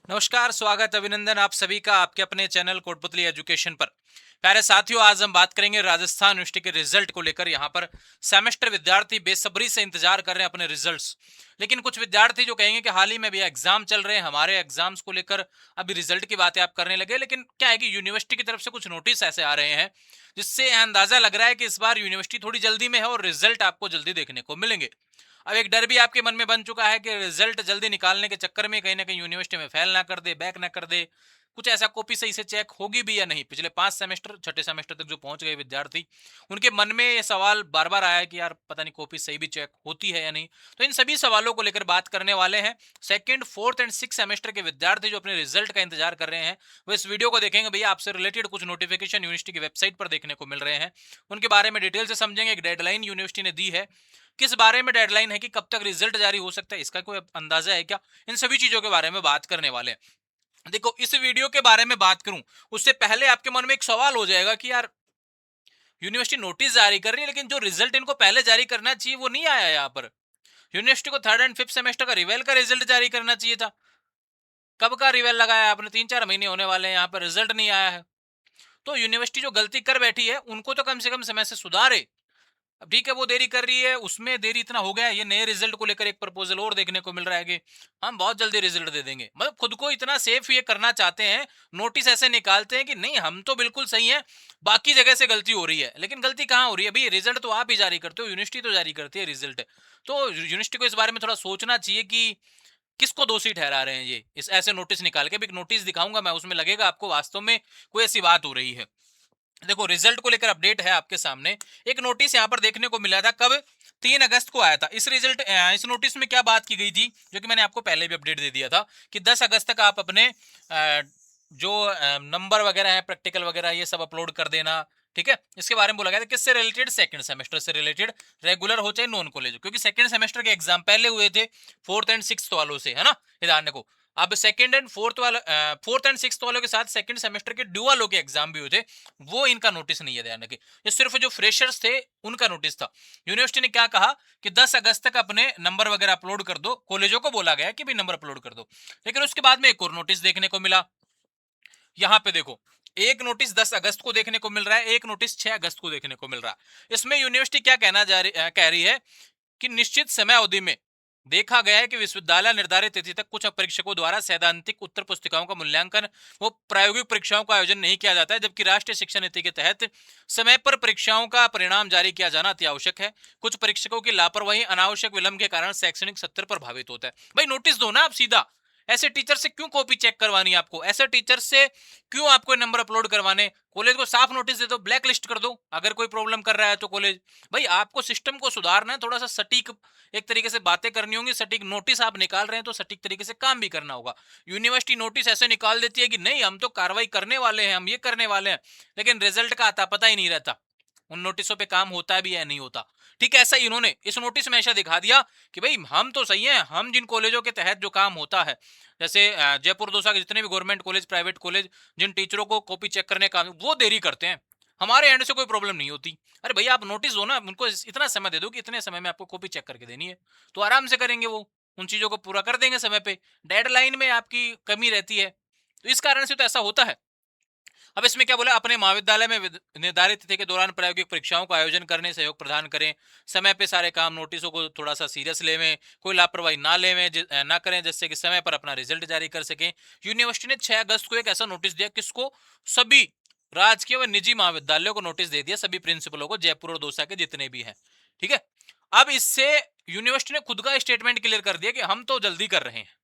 नमस्कार, स्वागत, अभिनंदन आप सभी का आपके अपने चैनल कोटपुतली एजुकेशन पर। प्यारे साथियों, आज हम बात करेंगे राजस्थान यूनिवर्सिटी के रिजल्ट को लेकर। यहाँ पर सेमेस्टर विद्यार्थी बेसब्री से इंतजार कर रहे हैं अपने रिजल्ट्स। लेकिन कुछ विद्यार्थी जो कहेंगे कि हाल ही में भी एग्जाम चल रहे हैं, हमारे एग्जाम्स को लेकर अभी रिजल्ट की बातें आप करने लगे। लेकिन क्या है कि यूनिवर्सिटी की तरफ से कुछ नोटिस ऐसे आ रहे हैं जिससे अंदाजा लग रहा है कि इस बार यूनिवर्सिटी थोड़ी जल्दी में है और रिजल्ट आपको जल्दी देखने को मिलेंगे। अब एक डर भी आपके मन में बन चुका है कि रिजल्ट जल्दी निकालने के चक्कर में कहीं ना कहीं यूनिवर्सिटी में फेल ना कर दे, बैक ना कर दे, कुछ ऐसा कॉपी सही से चेक होगी भी या नहीं। पिछले 5 सेमेस्टर, छठे सेमेस्टर तक जो पहुंच गए विद्यार्थी, उनके मन में ये सवाल बार बार आया है कि यार पता नहीं कॉपी सही भी चेक होती है या नहीं। तो इन सभी सवालों को लेकर बात करने वाले हैं। Second, fourth and six semester के विद्यार्थी जो अपने रिजल्ट का इंतजार कर रहे हैं, वो इस वीडियो को देखेंगे। भैया आपसे रिलेटेड कुछ नोटिफिकेशन यूनिवर्सिटी की वेबसाइट पर देखने को मिल रहे हैं, उनके बारे में डिटेल से समझेंगे। एक डेडलाइन यूनिवर्सिटी ने दी है, किस बारे में डेडलाइन है, कि कब तक रिजल्ट जारी हो सकता है, इसका कोई अंदाजा है क्या, इन सभी चीजों के बारे में बात करने वाले हैं। देखो, इस वीडियो के बारे में बात करूं उससे पहले आपके मन में एक सवाल हो जाएगा कि यार यूनिवर्सिटी नोटिस जारी कर रही है लेकिन जो रिजल्ट इनको पहले जारी करना चाहिए वो नहीं आया। यहाँ पर यूनिवर्सिटी को थर्ड एंड फिफ्थ सेमेस्टर का रिवेल का रिजल्ट जारी करना चाहिए था। कब का रिवेल लगाया आपने? 3-4 महीने होने वाले हैं, यहाँ पर रिजल्ट नहीं आया है। तो यूनिवर्सिटी जो गलती कर बैठी है उनको तो कम से कम समय से सुधारे। अब ठीक है, वो देरी कर रही है, उसमें देरी इतना हो गया है। ये नए रिजल्ट को लेकर एक प्रपोजल और देखने को मिल रहा है कि हम बहुत जल्दी रिजल्ट दे देंगे। मतलब खुद को इतना सेफ ये करना चाहते हैं, नोटिस ऐसे निकालते हैं कि नहीं हम तो बिल्कुल सही हैं, बाकी जगह से गलती हो रही है। लेकिन गलती कहाँ हो रही है भाई? रिजल्ट तो आप ही जारी करते हो, यूनिवर्सिटी तो जारी करती है रिजल्ट। तो यूनिवर्सिटी को इस बारे में थोड़ा सोचना चाहिए कि किसको दोषी ठहरा रहे हैं ये इस ऐसे नोटिस निकाल के। भी एक नोटिस दिखाऊंगा मैं, उसमें लगेगा आपको वास्तव में कोई ऐसी बात हो रही है। देखो, रिजल्ट को लेकर अपडेट है आपके सामने। एक नोटिस यहाँ पर देखने को मिला था, कब? 3 अगस्त को आया था। इस नोटिस में क्या बात की गई थी, जो कि मैंने आपको पहले भी अपडेट दे दिया था कि 10 अगस्त तक आप अपने जो नंबर वगैरह है, प्रैक्टिकल वगैरह, ये सब अपलोड कर देना। ठीक है, इसके बारे में बोला गया था। किससे रिलेटेड? सेकंड सेमेस्टर से रिलेटेड, रेगुलर हो चाहे नॉन कॉलेज, क्योंकि सेकंड सेमेस्टर के एग्जाम पहले हुए थे फोर्थ एंड सिक्स वालों से, है ना, ध्यान रखो। अब second and fourth and six वालों के साथ सेकंड सेमेस्टर के ड्यूअल के एग्जाम भी हुए थे, वो इनका नोटिस नहीं है, ध्यान रखिए। ये सिर्फ जो फ्रेशर्स थे उनका नोटिस था। यूनिवर्सिटी ने क्या कहा कि 10 अगस्त तक अपने नंबर वगैरह अपलोड कर दो। कॉलेजों को बोला गया कि भी नंबर अपलोड कर दो। लेकिन उसके बाद में एक और नोटिस देखने को मिला। यहाँ पे देखो, एक नोटिस 10 अगस्त को देखने को मिल रहा है, एक नोटिस 6 अगस्त को देखने को मिल रहा है। इसमें यूनिवर्सिटी क्या कह रही है कि निश्चित समय अवधि में देखा गया है कि विश्वविद्यालय निर्धारित तिथि तक कुछ परीक्षकों द्वारा सैद्धांतिक उत्तर पुस्तिकाओं का मूल्यांकन व प्रायोगिक परीक्षाओं का आयोजन नहीं किया जाता है, जबकि राष्ट्रीय शिक्षा नीति के तहत समय पर परीक्षाओं का परिणाम जारी किया जाना अति आवश्यक है। कुछ परीक्षकों की लापरवाही, अनावश्यक विलंब के कारण शैक्षणिक सत्र प्रभावित होता है। भाई नोटिस दो ना आप सीधा। ऐसे टीचर से क्यों कॉपी चेक करवानी? आपको ऐसे टीचर से क्यों आपको नंबर अपलोड करवाने? कॉलेज को साफ नोटिस दे दो, ब्लैक लिस्ट कर दो अगर कोई प्रॉब्लम कर रहा है तो। कॉलेज भाई आपको सिस्टम को सुधारना है, थोड़ा सा सटीक एक तरीके से बातें करनी होंगी। सटीक नोटिस आप निकाल रहे हैं तो सटीक तरीके से काम भी करना होगा। यूनिवर्सिटी नोटिस ऐसे निकाल देती है कि नहीं हम तो कार्रवाई करने वाले हैं, हम ये करने वाले हैं, लेकिन रिजल्ट का आता पता ही नहीं रहता। उन नोटिसों पे काम होता भी है नहीं होता। ठीक है, ऐसा ही इन्होंने इस नोटिस में ऐसा दिखा दिया कि भाई हम तो सही हैं, हम जिन कॉलेजों के तहत जो काम होता है, जैसे जयपुर दौसा के जितने भी गवर्नमेंट कॉलेज, प्राइवेट कॉलेज, जिन टीचरों को कॉपी चेक करने का वो देरी करते हैं, हमारे एंड से कोई प्रॉब्लम नहीं होती। अरे भैया आप नोटिस दो ना, उनको इतना समय दे दो कि इतने समय में आपको कॉपी चेक करके देनी है, तो आराम से करेंगे वो, उन चीजों को पूरा कर देंगे समय पे। डेडलाइन में आपकी कमी रहती है, तो इस कारण से तो ऐसा होता है। अब इसमें क्या बोला, अपने महाविद्यालय में निर्धारित तिथि के दौरान प्रायोगिक परीक्षाओं का आयोजन करने सहयोग प्रदान करें, समय पे सारे काम, नोटिसों को थोड़ा सा सीरियस लेवें, कोई लापरवाही ना करें, जिससे कि समय पर अपना रिजल्ट जारी कर सकें। यूनिवर्सिटी ने 6 अगस्त को एक ऐसा नोटिस दिया, किसको? सभी राजकीय व निजी महाविद्यालयों को नोटिस दे दिया, सभी प्रिंसिपलों को, जयपुर और दौसा के जितने भी हैं। ठीक है, अब इससे यूनिवर्सिटी ने खुद का स्टेटमेंट क्लियर कर दिया कि हम तो जल्दी कर रहे हैं।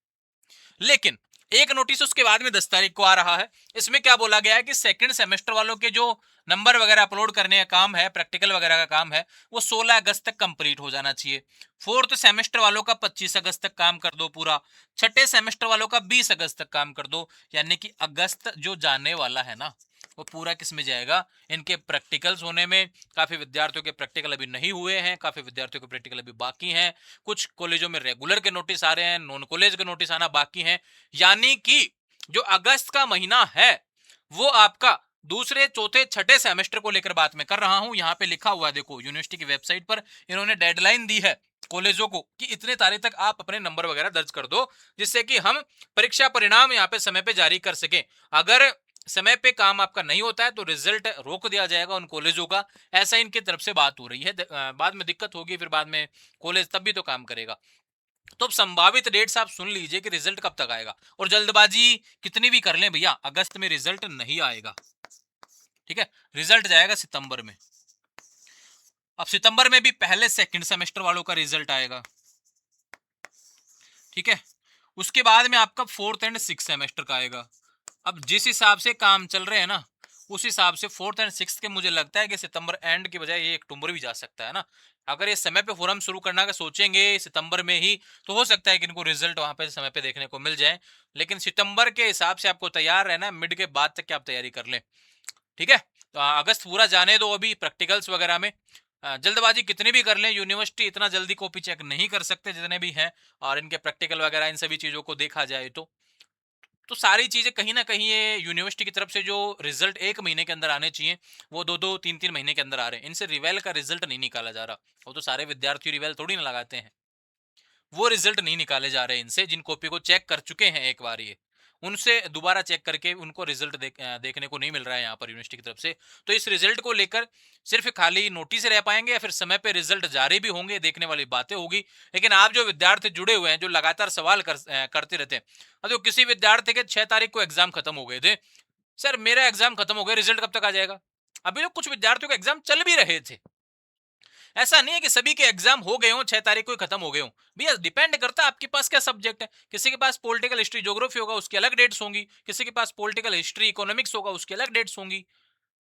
लेकिन एक नोटिस उसके बाद में 10 तारीख को आ रहा है। इसमें क्या बोला गया है कि सेकंड सेमेस्टर वालों के जो नंबर वगैरह अपलोड करने का काम है, प्रैक्टिकल वगैरह का काम है, वो 16 अगस्त तक कंप्लीट हो जाना चाहिए। फोर्थ सेमेस्टर वालों का 25 अगस्त तक काम कर दो पूरा। छठे सेमेस्टर वालों का 20 अगस्त तक काम कर दो। यानी कि अगस्त जो जाने वाला है ना, वो पूरा किस में जाएगा? इनके प्रैक्टिकल्स होने में। काफी विद्यार्थियों के प्रैक्टिकल अभी नहीं हुए हैं, काफी विद्यार्थियों के प्रैक्टिकल अभी बाकी हैं। कुछ कॉलेजों में रेगुलर के नोटिस आ रहे हैं, नॉन कॉलेज के नोटिस आना बाकी हैं। यानी कि जो अगस्त का महीना है वो आपका दूसरे, चौथे, छठे सेमेस्टर को लेकर बात मैं कर रहा हूं। यहां पे लिखा हुआ है, देखो यूनिवर्सिटी की वेबसाइट पर इन्होंने डेडलाइन दी है कॉलेजों को कि इतने तारीख तक आप अपने नंबर वगैरह दर्ज कर दो, जिससे कि हम परीक्षा परिणाम यहाँ पे समय पे जारी कर सकें। अगर समय पे काम आपका नहीं होता है तो रिजल्ट रोक दिया जाएगा उन कॉलेजों का, ऐसा इनकी तरफ से बात हो रही है। बाद में दिक्कत होगी, फिर बाद में कॉलेज तब भी तो काम करेगा। तो अब संभावित डेट्स आप सुन लीजिए कि रिजल्ट कब तक आएगा, और जल्दबाजी कितनी भी कर लें भैया, अगस्त में रिजल्ट नहीं आएगा, ठीक है, रिजल्ट जाएगा सितंबर में। अब सितंबर में भी पहले सेकंड सेमेस्टर वालों का रिजल्ट आएगा, ठीक है, उसके बाद में आपका फोर्थ एंड सिक्स सेमेस्टर का आएगा। अब जिस हिसाब से काम चल रहे हैं ना, उस हिसाब से फोर्थ एंड सिक्स के मुझे लगता है कि सितंबर एंड की बजाय ये अक्टूबर भी जा सकता है ना। अगर ये समय पे फॉर्म शुरू करना का सोचेंगे सितंबर में ही, तो हो सकता है कि इनको रिजल्ट वहां पे समय पे देखने को मिल जाए। लेकिन सितंबर के हिसाब से आपको तैयार रहना, मिड के बाद तक की आप तैयारी कर लें, ठीक है। तो अगस्त पूरा जाने दो, अभी प्रैक्टिकल्स वगैरह में जल्दबाजी कितनी भी कर लें, यूनिवर्सिटी इतना जल्दी कॉपी चेक नहीं कर सकते जितने भी हैं, और इनके प्रैक्टिकल वगैरह इन सभी चीज़ों को देखा जाए तो सारी चीज़ें कहीं ना कहीं ये यूनिवर्सिटी की तरफ से जो रिजल्ट 1 महीने के अंदर आने चाहिए, वो 2-2, 3-3 महीने के अंदर आ रहे हैं। इनसे रिवेल का रिजल्ट नहीं निकाला जा रहा। वो तो सारे विद्यार्थी रिवेल थोड़ी ना लगाते हैं, वो रिजल्ट नहीं निकाले जा रहे इनसे, जिन कॉपी को चेक कर चुके हैं एक बार, ये उनसे दोबारा चेक करके उनको रिजल्ट देखने को नहीं मिल रहा है यहाँ पर यूनिवर्सिटी की तरफ से। तो इस रिजल्ट को लेकर सिर्फ खाली नोटिस रह पाएंगे या फिर समय पे रिजल्ट जारी भी होंगे, देखने वाली बातें होगी। लेकिन आप जो विद्यार्थी जुड़े हुए हैं, जो लगातार सवाल करते रहते हैं, अब तो किसी विद्यार्थी के 6 तारीख को एग्जाम खत्म हो गए थे, सर मेरा एग्जाम खत्म हो गया, रिजल्ट कब तक आ जाएगा। अभी तो कुछ विद्यार्थियों के एग्जाम चल भी रहे थे, ऐसा नहीं है कि सभी के एग्जाम हो गए हो, 6 तारीख को ही खत्म हो गए हो भैया। डिपेंड करता है आपके पास क्या सब्जेक्ट है। किसी के पास पॉलिटिकल हिस्ट्री ज्योग्राफी होगा, उसकी अलग डेट्स होंगी, किसी के पास पॉलिटिकल हिस्ट्री इकोनॉमिक्स होगा, उसकी अलग डेट्स होंगी।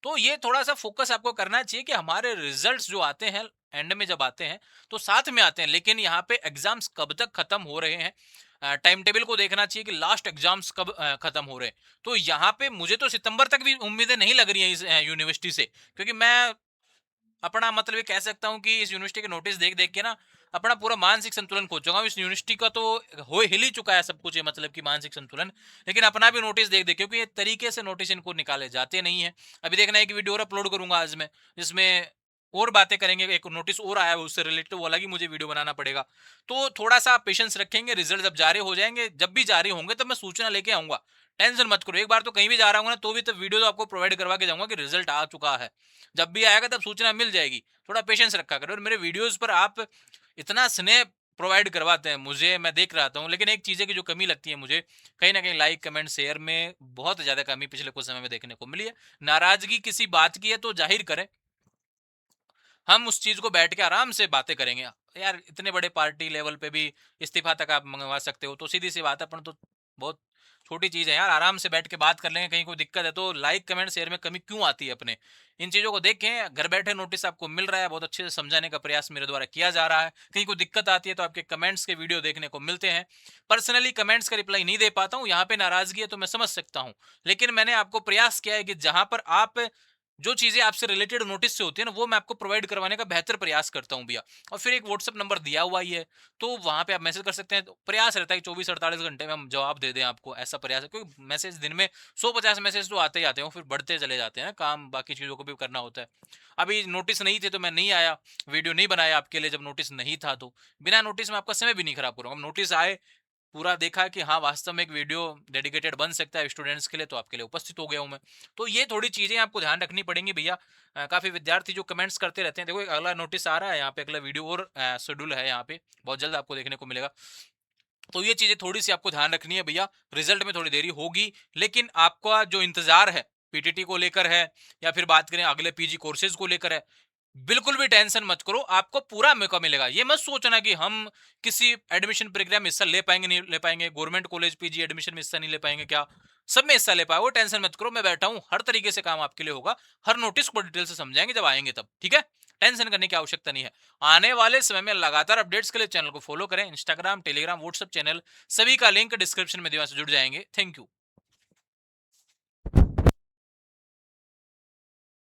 तो ये थोड़ा सा फोकस आपको करना चाहिए कि हमारे रिजल्ट्स जो आते हैं एंड में जब आते हैं तो साथ में आते हैं, लेकिन यहाँ पे एग्जाम्स कब तक खत्म हो रहे हैं, टाइम टेबल को देखना चाहिए कि लास्ट एग्जाम्स कब खत्म हो रहे हैं। तो यहाँ पे मुझे तो सितंबर तक भी उम्मीदें नहीं लग रही हैं इस यूनिवर्सिटी से, क्योंकि मैं अपना मतलब ये कह सकता हूँ कि इस यूनिवर्सिटी के नोटिस देख देख के ना अपना पूरा मानसिक संतुलन खो चुका हूँ। इस यूनिवर्सिटी का तो हो हिल ही चुका है सब कुछ, ये मतलब कि मानसिक संतुलन। लेकिन अपना भी नोटिस देख देख, क्योंकि ये तरीके से नोटिस इनको निकाले जाते नहीं है। अभी देखना, एक वीडियो और अपलोड करूंगा आज मैं, जिसमें और बातें करेंगे। एक नोटिस और आया है उससे रिलेटेड, वो अलग ही मुझे वीडियो बनाना पड़ेगा। तो थोड़ा सा पेशेंस रखेंगे, रिजल्ट जब जारी हो जाएंगे, जब भी जारी होंगे तब मैं सूचना लेके आऊंगा। टेंशन मत करो, एक बार तो कहीं भी जा रहा हूँ ना, तो भी तब वीडियो तो आपको प्रोवाइड करवा के जाऊंगा कि रिजल्ट आ चुका है। जब भी आएगा तब सूचना मिल जाएगी। थोड़ा पेशेंस रखा करो, और मेरे वीडियोस पर आप इतना स्नेह प्रोवाइड करवाते हैं मुझे, मैं देख रहा हूँ। लेकिन एक चीज़ है कि जो कमी लगती है मुझे, कहीं ना कहीं लाइक कमेंट शेयर में बहुत ज़्यादा कमी पिछले कुछ समय में देखने को मिली है। नाराजगी किसी बात की है तो जाहिर करें, हम उस चीज़ को बैठ के आराम से बातें करेंगे। यार इतने बड़े पार्टी लेवल पे भी इस्तीफा तक आप मंगवा सकते हो, तो सीधी सी बात है, अपन तो बहुत छोटी चीज़ है यार, आराम से बैठ के बात कर लेंगे। कहीं कोई दिक्कत है तो लाइक कमेंट शेयर में कमी क्यों आती है अपने। इन चीज़ों को देखें, घर बैठे नोटिस आपको मिल रहा है, बहुत अच्छे से समझाने का प्रयास मेरे द्वारा किया जा रहा है। कहीं कोई दिक्कत आती है तो आपके कमेंट्स के वीडियो देखने को मिलते हैं। पर्सनली कमेंट्स का रिप्लाई नहीं दे पाता हूँ, यहाँ पे नाराजगी है तो मैं समझ सकता हूँ। लेकिन मैंने आपको प्रयास किया है कि जहाँ पर आप जो चीज़ें आपसे रिलेटेड नोटिस से होती है ना, वो मैं आपको प्रोवाइड करवाने का बेहतर प्रयास करता हूँ भैया। और फिर एक व्हाट्सअप नंबर दिया हुआ ही है, तो वहाँ पे आप मैसेज कर सकते हैं। तो प्रयास रहता है कि 24-48 घंटे में हम जवाब दे दें आपको, ऐसा प्रयास है। क्योंकि मैसेज दिन में 150 मैसेज तो आते ही आते हैं, फिर बढ़ते चले जाते हैं, काम बाकी चीज़ों को भी करना होता है। अभी नोटिस नहीं थे तो मैं नहीं आया, वीडियो नहीं बनाया आपके लिए। जब नोटिस नहीं था तो बिना नोटिस में आपका समय भी नहीं खराब करूँगा। अब नोटिस आए, पूरा देखा कि हाँ वास्तव में एक वीडियो डेडिकेटेड बन सकता है स्टूडेंट्स के लिए, तो आपके लिए उपस्थित हो गया हूँ मैं। तो ये थोड़ी चीज़ें आपको ध्यान रखनी पड़ेंगी भैया। काफ़ी विद्यार्थी जो कमेंट्स करते रहते हैं, देखो एक अगला नोटिस आ रहा है यहाँ पे, अगला वीडियो और शेड्यूल है यहाँ पे, बहुत जल्द आपको देखने को मिलेगा। तो ये चीज़ें थोड़ी सी आपको ध्यान रखनी है भैया। रिजल्ट में थोड़ी देरी होगी, लेकिन आपका जो इंतजार है पीटीटी को लेकर है, या फिर बात करें अगले पीजी कोर्सेज को लेकर है, बिल्कुल भी टेंशन मत करो, आपको पूरा मौका मिलेगा। ये मत सोचना कि हम किसी एडमिशन प्रक्रिया में हिस्सा ले पाएंगे नहीं ले पाएंगे, गवर्नमेंट कॉलेज पीजी एडमिशन में हिस्सा नहीं ले पाएंगे क्या, सब में हिस्सा ले पाए, वो टेंशन मत करो। मैं बैठा हूँ, हर तरीके से काम आपके लिए होगा। हर नोटिस को डिटेल से समझाएंगे जब आएंगे तब, ठीक है। टेंशन करने की आवश्यकता नहीं है। आने वाले समय में लगातार अपडेट्स के लिए चैनल को फॉलो करें। इंस्टाग्राम, टेलीग्राम, व्हाट्सएप चैनल सभी का लिंक डिस्क्रिप्शन में दिया, से जुड़ जाएंगे। Thank you.